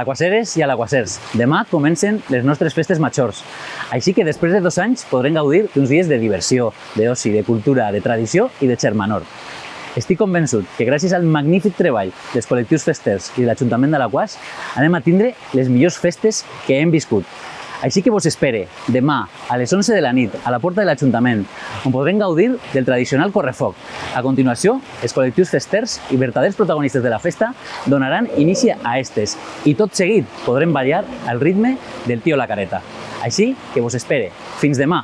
A l'Aquaceres i a l'Aquacers, demà comencen les nostres festes majors. Així que després de 2 anys podrem gaudir d'uns dies de diversió, d'oci, de cultura, de tradició i de germanor. Estic convençut que gràcies al magnífic treball dels col·lectius festers i de l'Ajuntament d'Alaquàs anem a tindre les millors festes que hem viscut. Així que vos espere demà a les 11 de la nit a la porta de l'Ajuntament, on podrem gaudir del tradicional correfoc. A continuació, els col·lectius festers i vertaders protagonistes de la festa donaran inici a estes i tot seguit podrem ballar al ritme del Tio la Careta. Així que vos espere. Fins demà!